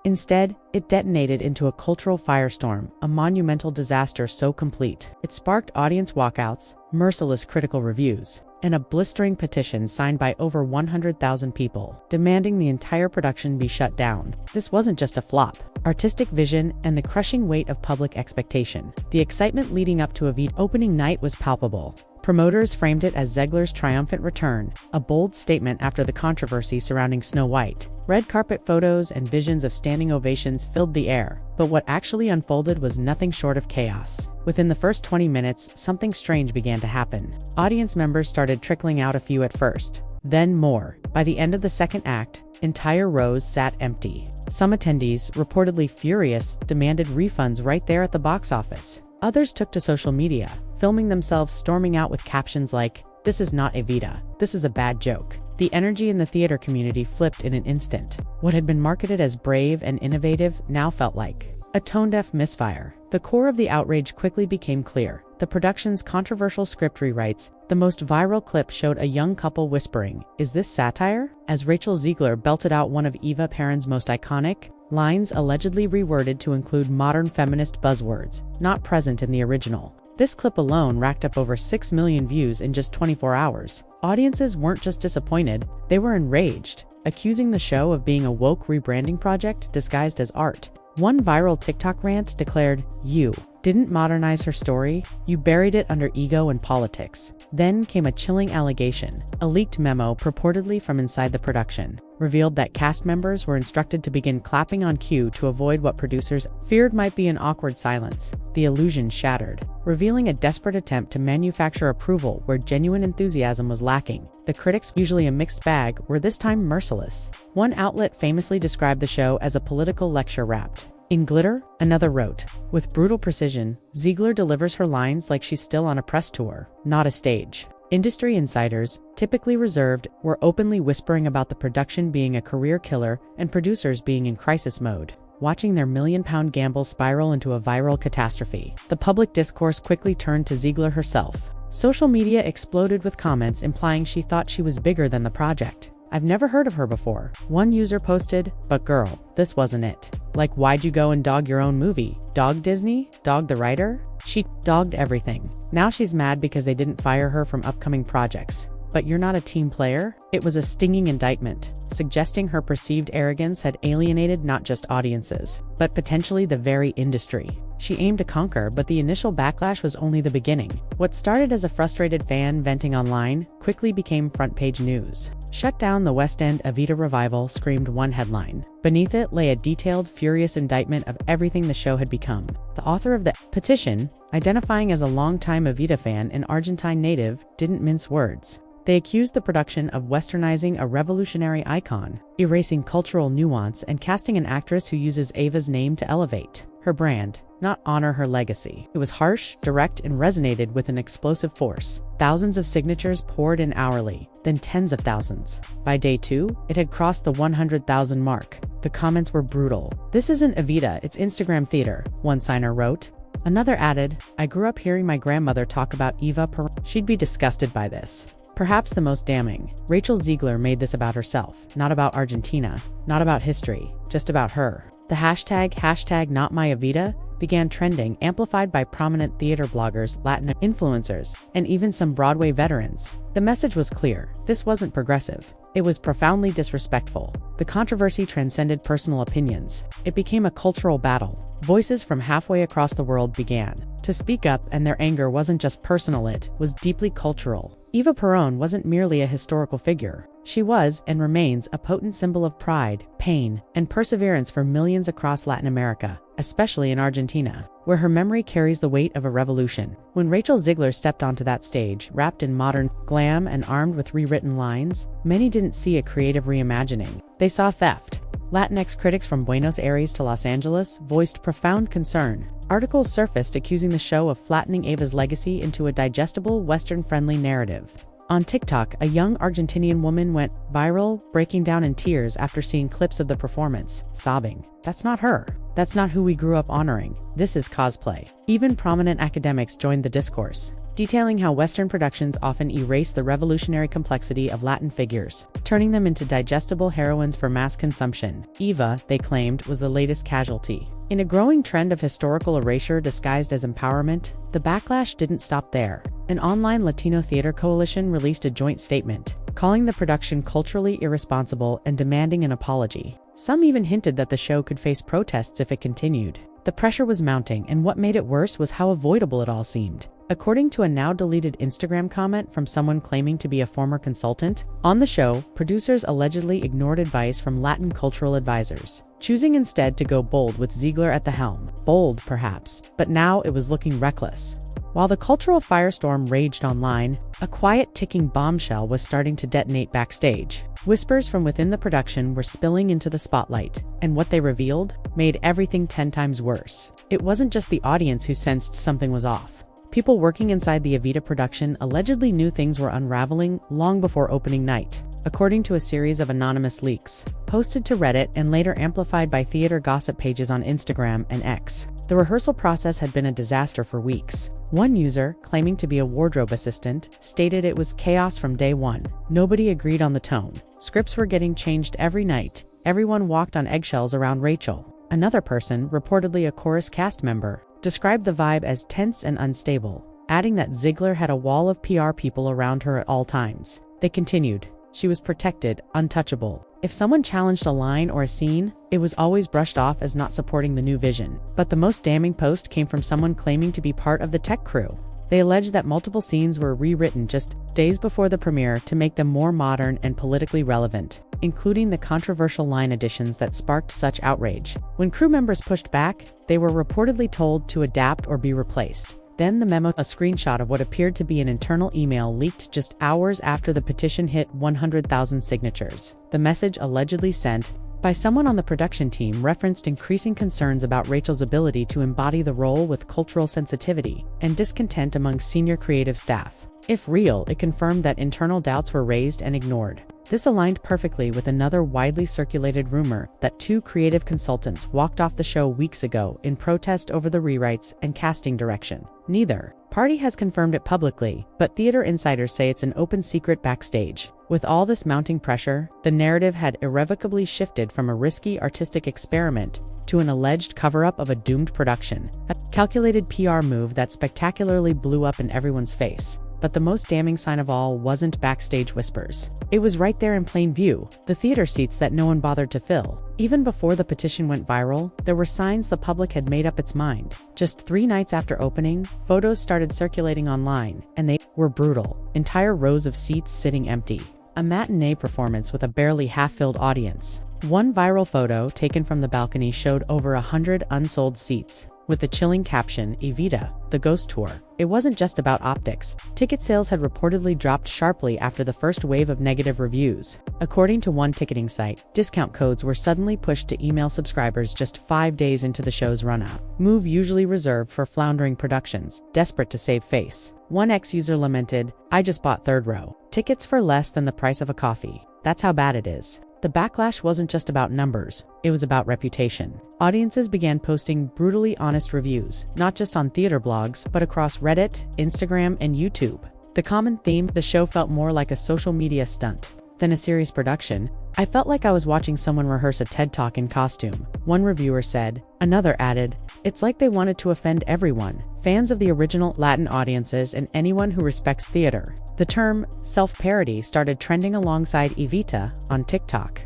Instead, it detonated into a cultural firestorm, a monumental disaster so complete. It sparked audience walkouts, merciless critical reviews, and a blistering petition signed by over 100,000 people, demanding the entire production be shut down. This wasn't just a flop. Artistic vision and the crushing weight of public expectation. The excitement leading up to Evita opening night was palpable. Promoters framed it as Zegler's triumphant return, a bold statement after the controversy surrounding Snow White. Red carpet photos and visions of standing ovations filled the air, but what actually unfolded was nothing short of chaos. Within the first 20 minutes, something strange began to happen. Audience members started trickling out, a few at first, then more. By the end of the second act, entire rows sat empty. Some attendees, reportedly furious, demanded refunds right there at the box office. Others took to social media, filming themselves storming out with captions like, "This is not Evita. This is a bad joke." The energy in the theater community flipped in an instant. What had been marketed as brave and innovative now felt like a tone-deaf misfire. The core of the outrage quickly became clear. The production's controversial script rewrites. The most viral clip showed a young couple whispering, "Is this satire?" as Rachel Zegler belted out one of Eva Perón's most iconic lines, allegedly reworded to include modern feminist buzzwords, not present in the original. This clip alone racked up over 6 million views in just 24 hours. Audiences weren't just disappointed, they were enraged, accusing the show of being a woke rebranding project disguised as art. One viral TikTok rant declared, "You didn't modernize her story, you buried it under ego and politics." Then came a chilling allegation. A leaked memo, purportedly from inside the production, revealed that cast members were instructed to begin clapping on cue to avoid what producers feared might be an awkward silence. The illusion shattered, revealing a desperate attempt to manufacture approval where genuine enthusiasm was lacking. The critics, usually a mixed bag, were this time merciless. One outlet famously described the show as a political lecture wrapped in glitter. Another wrote, "With brutal precision, Zegler delivers her lines like she's still on a press tour, not a stage." Industry insiders, typically reserved, were openly whispering about the production being a career killer and producers being in crisis mode, watching their million-pound gamble spiral into a viral catastrophe. The public discourse quickly turned to Zegler herself. Social media exploded with comments implying she thought she was bigger than the project. "I've never heard of her before." One user posted, "But girl, this wasn't it. Like, why'd you go and dog your own movie? Dog Disney? Dog the writer? She dogged everything." Now she's mad because they didn't fire her from upcoming projects. But you're not a team player? It was a stinging indictment, suggesting her perceived arrogance had alienated not just audiences, but potentially the very industry she aimed to conquer. But the initial backlash was only the beginning. What started as a frustrated fan venting online quickly became front-page news. "Shut down the West End Evita revival," screamed one headline. Beneath it lay a detailed, furious indictment of everything the show had become. The author of the petition, identifying as a longtime Evita fan and Argentine native, didn't mince words. They accused the production of westernizing a revolutionary icon, erasing cultural nuance, and casting an actress who uses Ava's name to elevate her brand, not honor her legacy. It was harsh, direct, and resonated with an explosive force. Thousands of signatures poured in hourly, then tens of thousands. By day 2, it had crossed the 100,000 mark. The comments were brutal. "This isn't Evita, it's Instagram theater," one signer wrote. Another added, "I grew up hearing my grandmother talk about Eva Perón. She'd be disgusted by this." Perhaps the most damning, Rachel Zegler made this about herself, not about Argentina, not about history, just about her. The hashtag #NotMyEvita began trending, amplified by prominent theater bloggers, Latin influencers, and even some Broadway veterans. The message was clear. This wasn't progressive. It was profoundly disrespectful. The controversy transcended personal opinions. It became a cultural battle. Voices from halfway across the world began to speak up, and their anger wasn't just personal, it was deeply cultural. Eva Perón wasn't merely a historical figure. She was, and remains, a potent symbol of pride, pain, and perseverance for millions across Latin America, especially in Argentina, where her memory carries the weight of a revolution. When Rachel Zegler stepped onto that stage, wrapped in modern glam and armed with rewritten lines, many didn't see a creative reimagining. They saw theft. Latinx critics from Buenos Aires to Los Angeles voiced profound concern. Articles surfaced accusing the show of flattening Ava's legacy into a digestible, Western-friendly narrative. On TikTok, a young Argentinian woman went viral, breaking down in tears after seeing clips of the performance, sobbing, "That's not her. That's not who we grew up honoring. This is cosplay." Even prominent academics joined the discourse. detailing how Western productions often erase the revolutionary complexity of Latin figures, turning them into digestible heroines for mass consumption. Eva, they claimed, was the latest casualty. In a growing trend of historical erasure disguised as empowerment, the backlash didn't stop there. An online Latino theater coalition released a joint statement, calling the production culturally irresponsible and demanding an apology. Some even hinted that the show could face protests if it continued. The pressure was mounting, and what made it worse was how avoidable it all seemed. According to a now-deleted Instagram comment from someone claiming to be a former consultant, on the show, producers allegedly ignored advice from Latin cultural advisors, choosing instead to go bold with Zegler at the helm. Bold, perhaps, but now it was looking reckless. While the cultural firestorm raged online, a quiet ticking bombshell was starting to detonate backstage. Whispers from within the production were spilling into the spotlight, and what they revealed made everything 10 times worse. It wasn't just the audience who sensed something was off. People working inside the Evita production allegedly knew things were unraveling long before opening night, according to a series of anonymous leaks, posted to Reddit and later amplified by theater gossip pages on Instagram and X. The rehearsal process had been a disaster for weeks. One user, claiming to be a wardrobe assistant, stated it was chaos from day one. Nobody agreed on the tone. Scripts were getting changed every night. Everyone walked on eggshells around Rachel. Another person, reportedly a chorus cast member, described the vibe as tense and unstable, adding that Zegler had a wall of PR people around her at all times. They continued, she was protected, untouchable. If someone challenged a line or a scene, it was always brushed off as not supporting the new vision. But the most damning post came from someone claiming to be part of the tech crew. They alleged that multiple scenes were rewritten just days before the premiere to make them more modern and politically relevant, including the controversial line additions that sparked such outrage. When crew members pushed back, they were reportedly told to adapt or be replaced. Then the memo, a screenshot of what appeared to be an internal email, leaked just hours after the petition hit 100,000 signatures. The message, allegedly sent by someone on the production team, referenced increasing concerns about Rachel's ability to embody the role with cultural sensitivity and discontent among senior creative staff. If real, it confirmed that internal doubts were raised and ignored. This aligned perfectly with another widely circulated rumor that 2 creative consultants walked off the show weeks ago in protest over the rewrites and casting direction. Neither party has confirmed it publicly, but theater insiders say it's an open secret backstage. With all this mounting pressure, the narrative had irrevocably shifted from a risky artistic experiment to an alleged cover-up of a doomed production, a calculated PR move that spectacularly blew up in everyone's face. But the most damning sign of all wasn't backstage whispers. It was right there in plain view, the theater seats that no one bothered to fill. Even before the petition went viral, there were signs the public had made up its mind. Just 3 nights after opening, photos started circulating online, and they were brutal. Entire rows of seats sitting empty. A matinee performance with a barely half-filled audience. One viral photo taken from the balcony showed over 100 unsold seats, with the chilling caption, Evita, the ghost tour. It wasn't just about optics. Ticket sales had reportedly dropped sharply after the first wave of negative reviews. According to one ticketing site, discount codes were suddenly pushed to email subscribers just 5 days into the show's run-out. Move usually reserved for floundering productions, desperate to save face. One ex-user lamented, "I just bought 3rd row. Tickets for less than the price of a coffee. That's how bad it is." The backlash wasn't just about numbers, it was about reputation. Audiences began posting brutally honest reviews, not just on theater blogs, but across Reddit, Instagram, and YouTube. The common theme, the show felt more like a social media stunt than a serious production. "I felt like I was watching someone rehearse a TED Talk in costume," one reviewer said. Another added, "It's like they wanted to offend everyone, fans of the original, Latin audiences, and anyone who respects theater." The term self-parody started trending alongside Evita on TikTok.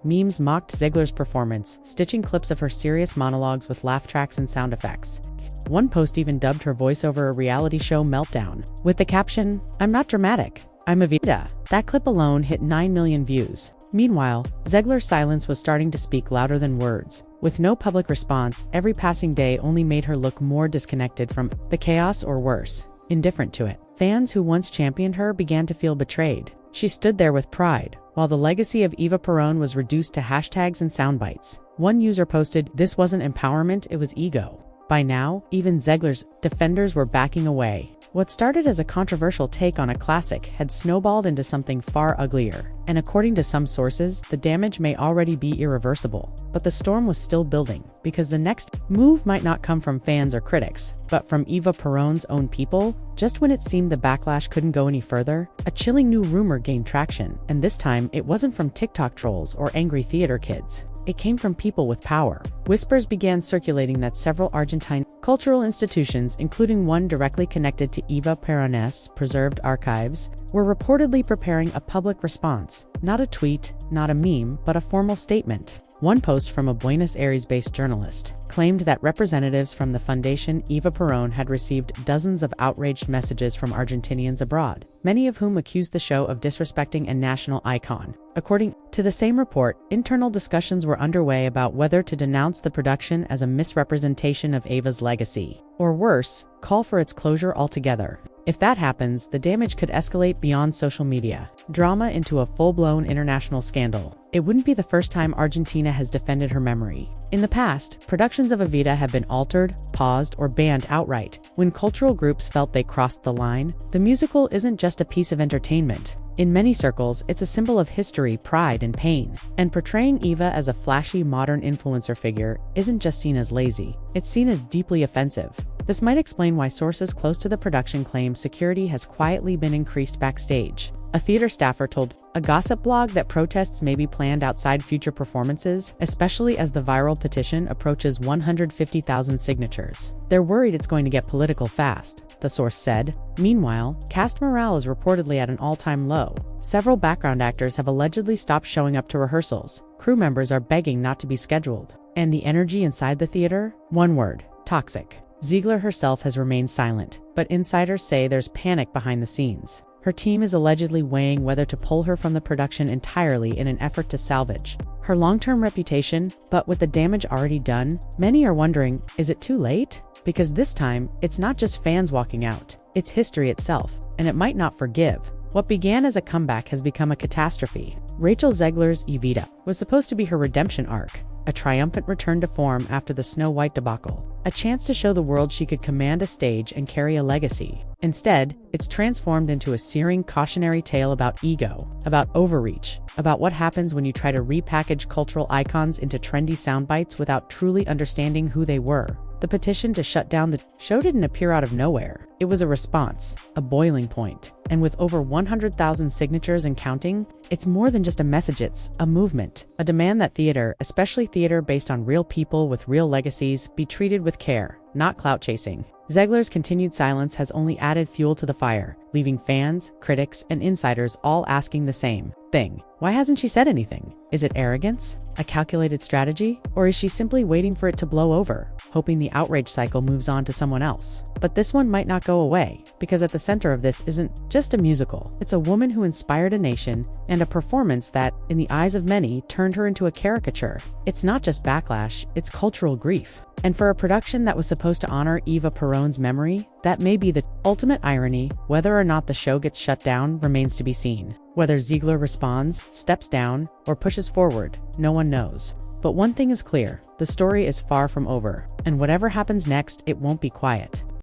Memes mocked Zegler's performance, stitching clips of her serious monologues with laugh tracks and sound effects. One post even dubbed her voiceover a reality show meltdown, with the caption, "I'm not dramatic, I'm Evita." That clip alone hit 9 million views. Meanwhile, Zegler's silence was starting to speak louder than words. With no public response, every passing day only made her look more disconnected from the chaos, or worse, indifferent to it. Fans who once championed her began to feel betrayed. She stood there with pride, while the legacy of Eva Perón was reduced to hashtags and soundbites. One user posted, "This wasn't empowerment, it was ego." By now, even Zegler's defenders were backing away. What started as a controversial take on a classic had snowballed into something far uglier. And according to some sources, the damage may already be irreversible. But the storm was still building. because the next move might not come from fans or critics, but from Eva Perón's own people. Just when it seemed the backlash couldn't go any further, a chilling new rumor gained traction, and this time it wasn't from TikTok trolls or angry theater kids. It came from people with power. Whispers began circulating that several Argentine cultural institutions, including one directly connected to Eva Perón's preserved archives, were reportedly preparing a public response. Not a tweet, not a meme, but a formal statement. One post from a Buenos Aires-based journalist claimed that representatives from the Foundation Eva Perón had received dozens of outraged messages from Argentinians abroad, many of whom accused the show of disrespecting a national icon. According to the same report, internal discussions were underway about whether to denounce the production as a misrepresentation of Eva's legacy, or worse, call for its closure altogether. If that happens, the damage could escalate beyond social media drama into a full-blown international scandal. It wouldn't be the first time Argentina has defended her memory. In the past, productions of Evita have been altered, paused, or banned outright. When cultural groups felt they crossed the line, the musical isn't just a piece of entertainment. In many circles, it's a symbol of history, pride, and pain. And portraying Eva as a flashy modern influencer figure isn't just seen as lazy, it's seen as deeply offensive. This might explain why sources close to the production claim security has quietly been increased backstage. A theater staffer told a gossip blog that protests may be planned outside future performances, especially as the viral petition approaches 150,000 signatures. They're worried it's going to get political fast, the source said. Meanwhile, cast morale is reportedly at an all-time low. Several background actors have allegedly stopped showing up to rehearsals. Crew members are begging not to be scheduled. And the energy inside the theater? One word: toxic. Zegler herself has remained silent, but insiders say there's panic behind the scenes. Her team is allegedly weighing whether to pull her from the production entirely in an effort to salvage her long-term reputation, but with the damage already done, many are wondering, is it too late? Because this time, it's not just fans walking out, it's history itself, and it might not forgive. What began as a comeback has become a catastrophe. Rachel Zegler's Evita was supposed to be her redemption arc, a triumphant return to form after the Snow White debacle, a chance to show the world she could command a stage and carry a legacy. Instead, it's transformed into a searing cautionary tale about ego, about overreach, about what happens when you try to repackage cultural icons into trendy soundbites without truly understanding who they were. The petition to shut down the show didn't appear out of nowhere. It was a response, a boiling point. And with over 100,000 signatures and counting, it's more than just a message, it's a movement, a demand that theater, especially theater based on real people with real legacies, be treated with care, not clout chasing. Zegler's continued silence has only added fuel to the fire, leaving fans, critics, and insiders all asking the same thing. Why hasn't she said anything? Is it arrogance? A calculated strategy? Or is she simply waiting for it to blow over, hoping the outrage cycle moves on to someone else? But this one might not go away, because at the center of this isn't just a musical. It's a woman who inspired a nation, and a performance that, in the eyes of many, turned her into a caricature. It's not just backlash, it's cultural grief. And for a production that was supposed to honor Eva Perón's memory, that may be the ultimate irony. Whether or not the show gets shut down remains to be seen. Whether Zegler responds, steps down, or pushes forward, no one knows. But one thing is clear, the story is far from over, and whatever happens next, it won't be quiet.